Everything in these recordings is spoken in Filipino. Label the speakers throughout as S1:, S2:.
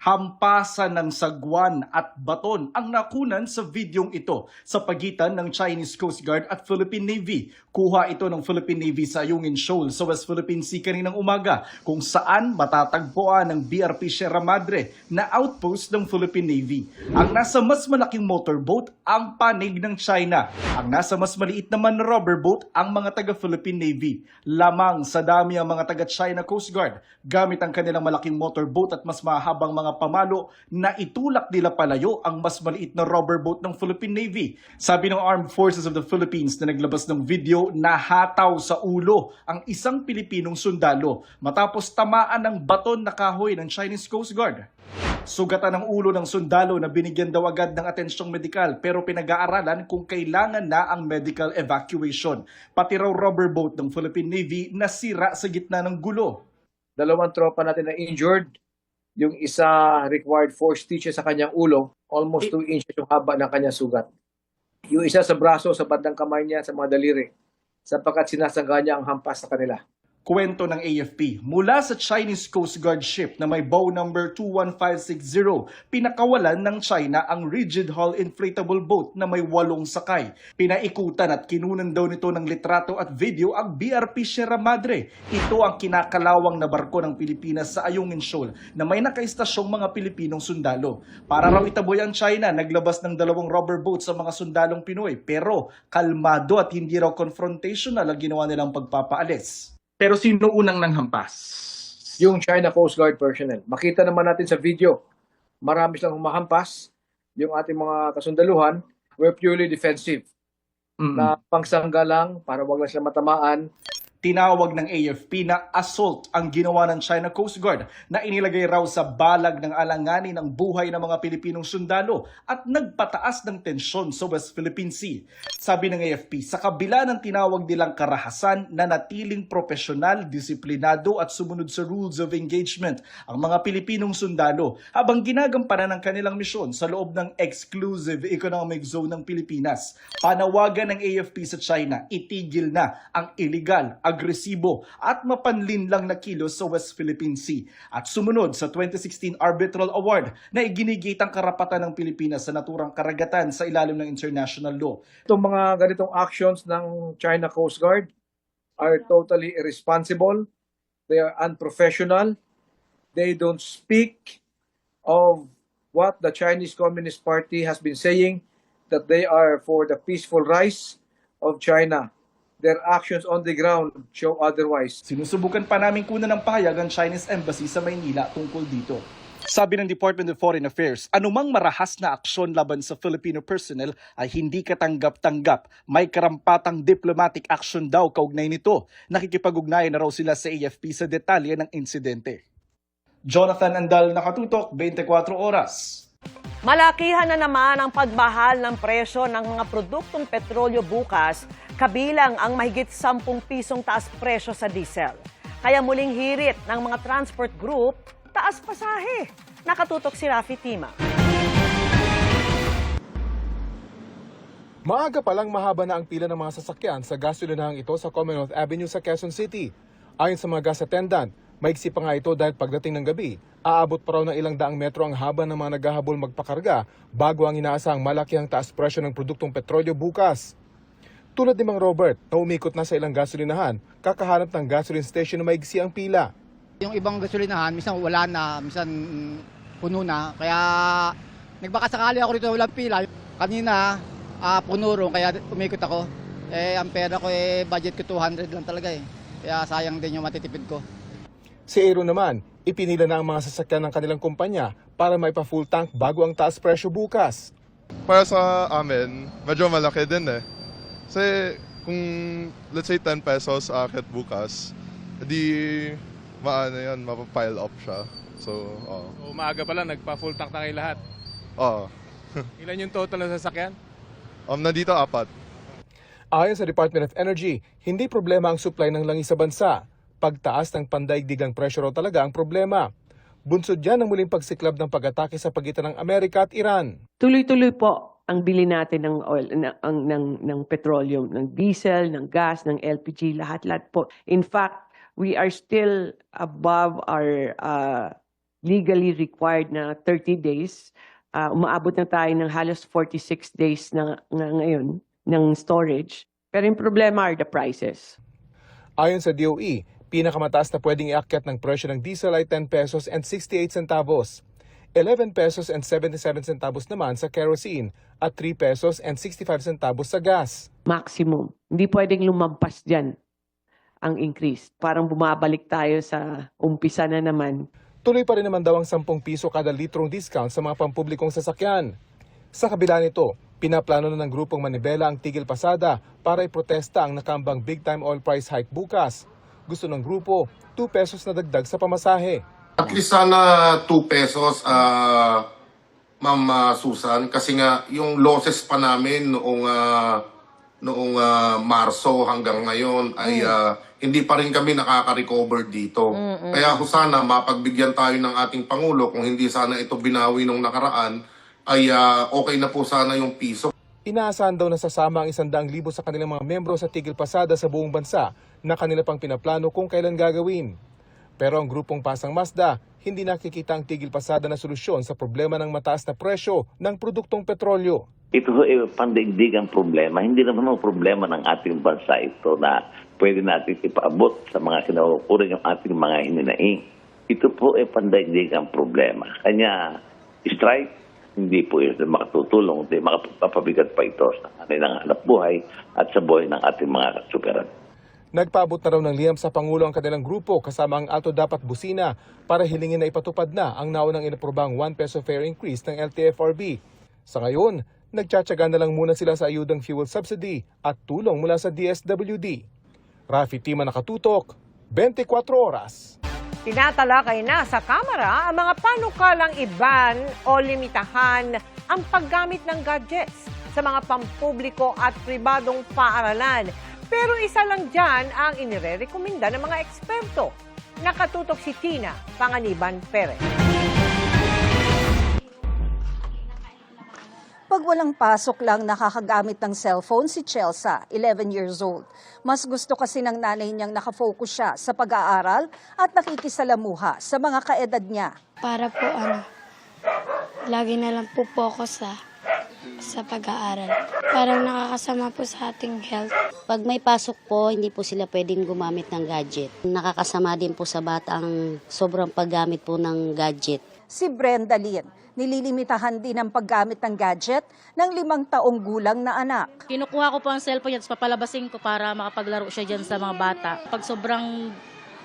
S1: Hampasan ng sagwan at baton ang nakunan sa videong ito sa pagitan ng Chinese Coast Guard at Philippine Navy. Kuha ito ng Philippine Navy sa Ayungin Shoal sa West Philippine Sea kaninang umaga kung saan matatagpuan ng BRP Sierra Madre na outpost ng Philippine Navy. Ang nasa mas malaking motorboat ang panig ng China. Ang nasa mas maliit naman na rubber boat ang mga taga-Philippine Navy. Lamang sa dami ang mga taga-China Coast Guard gamit ang kanilang malaking motorboat at mas mahabang mga pamalo na itulak nila palayo ang mas maliit na rubber boat ng Philippine Navy. Sabi ng Armed Forces of the Philippines na naglabas ng video, nahataw sa ulo ang isang Pilipinong sundalo matapos tamaan ng baton na kahoy ng Chinese Coast Guard. Sugatan ng ulo ng sundalo na binigyan daw agad ng atensyong medikal pero pinag-aaralan kung kailangan na ang medical evacuation. Pati raw rubber boat ng Philippine Navy nasira sa gitna ng gulo.
S2: Dalawang tropa natin na injured. Yung isa required 4 stitches sa kanyang ulo, almost 2 inches yung haba ng kanyang sugat. Yung isa sa braso, sa bandang kamay niya, sa mga daliri, sapagkat sinasangga niya ang hampas sa kanila.
S1: Kwento ng AFP, mula sa Chinese Coast Guard ship na may bow number 21560, pinakawalan ng China ang rigid hull inflatable boat na may 8 sakay. Pinaikutan at kinunan daw nito ng litrato at video ang BRP Sierra Madre. Ito ang kinakalawang na barko ng Pilipinas sa Ayungin Shoal na may nakaistasyong mga Pilipinong sundalo. Para raw itaboy ang China, naglabas ng 2 rubber boat sa mga sundalong Pinoy pero kalmado at hindi raw confrontational ang ginawa nilang pagpapaalis. Pero sino unang nanghampas?
S2: Yung China Coast Guard personnel. Makita naman natin sa video, marami silang humahampas. Yung ating mga kasundaluhan were purely defensive. Na pangsangga lang para wag lang sila matamaan.
S1: Tinawag ng AFP na assault ang ginawa ng China Coast Guard na inilagay raw sa balag ng alanganin ang buhay ng mga Pilipinong sundalo at nagpataas ng tensyon sa West Philippine Sea. Sabi ng AFP, sa kabila ng tinawag nilang karahasan na natiling profesional, disiplinado at sumunod sa rules of engagement ang mga Pilipinong sundalo habang ginagampanan ng kanilang misyon sa loob ng exclusive economic zone ng Pilipinas. Panawagan ng AFP sa China, itigil na ang illegal, agresibo at mapanlinlang na kilos sa West Philippine Sea at sumunod sa 2016 Arbitral Award na iginigit ang karapatan ng Pilipinas sa naturang karagatan sa ilalim ng international law.
S2: Itong mga ganitong actions ng China Coast Guard are totally irresponsible. They are unprofessional. They don't speak of what the Chinese Communist Party has been saying, that they are for the peaceful rise of China. Their actions on the ground show otherwise.
S1: Sinusubukan pa namin kunan ng pahayag ang Chinese Embassy sa Maynila tungkol dito. Sabi ng Department of Foreign Affairs, anumang marahas na aksyon laban sa Filipino personnel ay hindi katanggap-tanggap. May karampatang diplomatic action daw kaugnay nito. Nakikipag-ugnayan na raw sila sa AFP sa detalye ng insidente. Jonathan Andal, Nakatutok, 24 Oras.
S3: Malakihan na naman ang pagmahal ng presyo ng mga produktong petrolyo bukas, kabilang ang mahigit 10 pisong taas presyo sa diesel. Kaya muling hirit ng mga transport group, taas pasahe. Nakatutok si Rafi Tima.
S4: Maaga pa lang mahaba na ang pila ng mga sasakyan sa gasolinahang ito sa Commonwealth Avenue sa Quezon City. Ayon sa mga gas attendant, maigsi pa nga ito dahil pagdating ng gabi, aabot pa raw ng ilang daang metro ang haba ng mga naghahabol magpakarga bago ang inaasahang malakihang taas presyo ng produktong petrolyo bukas. Tulad ni Mang Robert na umikot na sa ilang gasolinahan, kakahanap ng gasoline station na maigsi ang pila.
S5: Yung ibang gasolinahan, minsan wala na, minsan puno na. Kaya nagbakasakali ako rito walang pila. Kanina, puno rin, kaya umikot ako. Ang pera ko, budget ko 200 lang talaga eh. Kaya sayang din yung matitipid ko.
S4: Si Aero naman, ipinila na ang mga sasakyan ng kanilang kumpanya para maipa-full tank bago ang taas presyo bukas.
S6: Para sa amin, medyo malaki din eh. Kasi kung let's say 10 pesos akit bukas, di maano yan, mapapile up siya. So,
S7: Umaga pa lang, nagpa-full tank na kayo lahat.
S6: Oo.
S7: Ilan yung total na sasakyan?
S6: Nandito 4.
S4: Ayon sa Department of Energy, hindi problema ang supply ng langis sa bansa. Pagtaas ng pandaigdigang presyo raw talaga ang problema. Bunsod yan ang muling pagsiklab ng pag-atake sa pagitan ng Amerika at Iran.
S8: Tuloy-tuloy po ang bili natin ng oil, ng petroleum, ng diesel, ng gas, ng LPG, lahat-lahat po. In fact, we are still above our legally required na 30 days, umaabot na tayo ng halos 46 days na ngayon ng storage. Pero yung problema are the prices.
S4: Ayon sa DOE, pinakamataas na pwedeng iakyat ng presyo ng diesel ay 10 pesos and 68 centavos. 11 pesos and 77 centavos naman sa kerosene at 3 pesos and 65 centavos sa gas.
S8: Maximum. Hindi pwedeng lumampas dyan ang increase. Parang bumabalik tayo sa umpisa na naman.
S4: Tuloy pa rin naman daw ang 10 piso kada litrong discount sa mga pampublikong sasakyan. Sa kabila nito, pinaplano na ng grupong Manibela ang tigil pasada para iprotesta ang nakambang big-time oil price hike bukas. Gusto ng grupo, 2 pesos na dagdag sa pamasahe.
S9: At least sana 2 pesos, Ma'am Susan, kasi nga yung losses pa namin noong Marso hanggang ngayon ay hindi pa rin kami nakaka-recover dito. Kaya ho sana mapagbigyan tayo ng ating Pangulo, kung hindi sana ito binawi nung nakaraan, ay okay na po sana yung piso.
S4: Inaasahan daw na sasama ang 100,000 sa kanilang mga membro sa tigil pasada sa buong bansa na kanila pang pinaplano kung kailan gagawin. Pero ang grupong Pasang Mazda, hindi nakikita ang tigil pasada na solusyon sa problema ng mataas na presyo ng produktong petrolyo.
S10: Ito ay pandaigdig ang problema. Hindi naman ang problema ng ating bansa ito na pwede natin ipaabot sa mga kinaukuran yung ating mga hininaing. Ito po ay pandaigdig ang problema. Kanya strike, hindi po ito makatutulong, hindi makapabigat pa ito sa kanilang hanap buhay at sa buhay ng ating mga kasugaran.
S4: Nagpaabot na raw ng liham sa Pangulo ang kanilang grupo kasama ang Alto Dapat Busina para hilingin na ipatupad na ang naunang inaprobang 1 peso fare increase ng LTFRB. Sa ngayon, nagtsatsaga na lang muna sila sa ayudang fuel subsidy at tulong mula sa DSWD. Rafi Tima nakatutok, 24 oras.
S3: Tinatalakay na sa Kamara ang mga panukalang iban o limitahan ang paggamit ng gadgets sa mga pampubliko at pribadong paaralan. Pero isa lang dyan ang inirerekomenda ng mga eksperto. Nakatutok si Tina Panganiban Perez.
S11: Pag walang pasok lang nakakagamit ng cellphone si Chelsea, 11 years old. Mas gusto kasi ng nanay niyang nakafocus siya sa pag-aaral at nakikisalamuha sa mga kaedad niya.
S12: Para po lagi na lang po focus sa pag-aaral. Parang nakakasama po sa ating health.
S13: Pag may pasok po, hindi po sila pwedeng gumamit ng gadget. Nakakasama din po sa bata ang sobrang paggamit po ng gadget.
S11: Si Brenda Lynn, nililimitahan din ang paggamit ng gadget ng 5 taong gulang na anak.
S14: Kinukuha ko po ang cellphone niya, papalabasin ko para makapaglaro siya dyan sa mga bata. Pag sobrang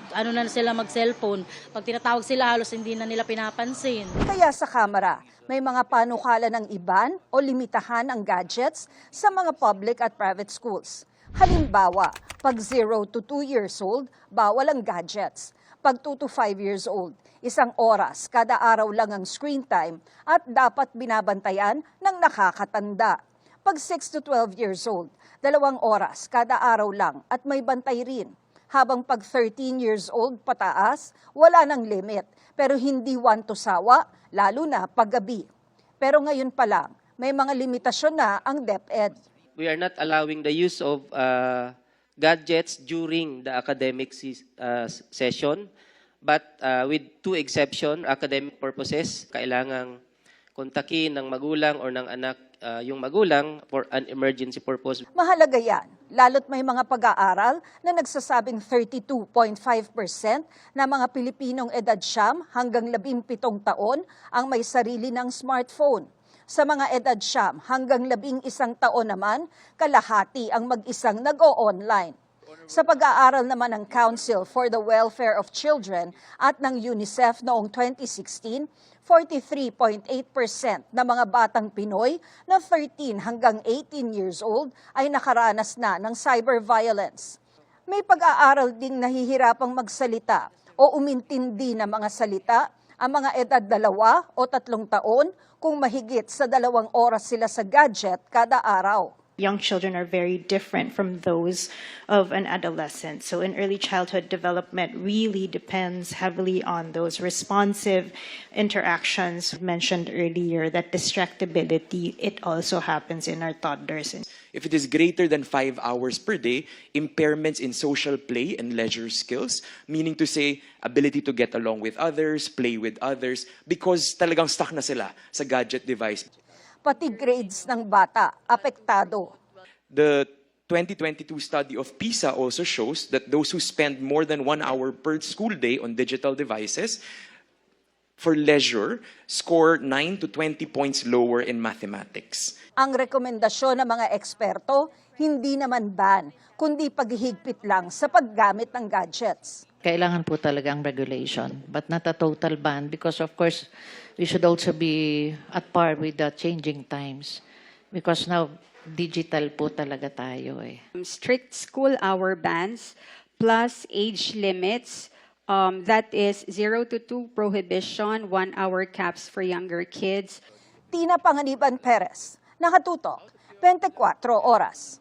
S14: na sila mag-cellphone, pag tinatawag sila halos hindi na nila pinapansin.
S11: Kaya sa Kamara, may mga panukala ng iban o limitahan ang gadgets sa mga public at private schools. Halimbawa, pag 0 to 2 years old, bawal ang gadgets. Pag 2 to 5 years old, 1 oras kada araw lang ang screen time at dapat binabantayan ng nakakatanda. Pag 6 to 12 years old, 2 oras kada araw lang at may bantay rin. Habang pag 13 years old pataas, wala nang limit, pero hindi one to sawa, lalo na paggabi. Pero ngayon pa lang, may mga limitasyon na ang DepEd.
S15: We are not allowing the use of gadgets during the academic session, but with 2 exceptions, academic purposes, kailangang kontakin ng magulang or ng anak yung magulang for an emergency purpose.
S11: Mahalaga yan, lalo't may mga pag-aaral na nagsasabing 32.5% na mga Pilipinong edad 9 hanggang 17 taon ang may sarili ng smartphone. Sa mga edad 9 hanggang 11 taon naman, kalahati ang mag-isang nag-o-online. Sa pag-aaral naman ng Council for the Welfare of Children at ng UNICEF noong 2016, 43.8% na mga batang Pinoy na 13 hanggang 18 years old ay nakaranas na ng cyber violence. May pag-aaral ding nahihirapang magsalita o umintindi ng mga salita ang mga edad 2 o 3 taon kung mahigit sa 2 oras sila sa gadget kada araw.
S16: Young children are very different from those of an adolescent. So in early childhood development really depends heavily on those responsive interactions. Mentioned earlier that distractibility, it also happens in our toddlers.
S17: If it is greater than 5 hours per day, impairments in social play and leisure skills, meaning to say, ability to get along with others, play with others, because talagang stuck na sila sa gadget device.
S11: Pati grades ng bata apektado.
S17: The 2022 study of PISA also shows that those who spend more than 1 hour per school day on digital devices for leisure score 9 to 20 points lower in mathematics.
S11: Ang rekomendasyon ng mga eksperto, hindi naman ban, kundi paghihigpit lang sa paggamit ng gadgets.
S18: Kailangan po talagang regulation, but not a total ban because of course, we should also be at par with the changing times. Because now, digital po talaga tayo eh.
S19: Strict school hour bans plus age limits, that is 0 to 2 prohibition, 1 hour caps for younger kids.
S11: Tina Panganiban Perez, Nakatutok, 24 Oras.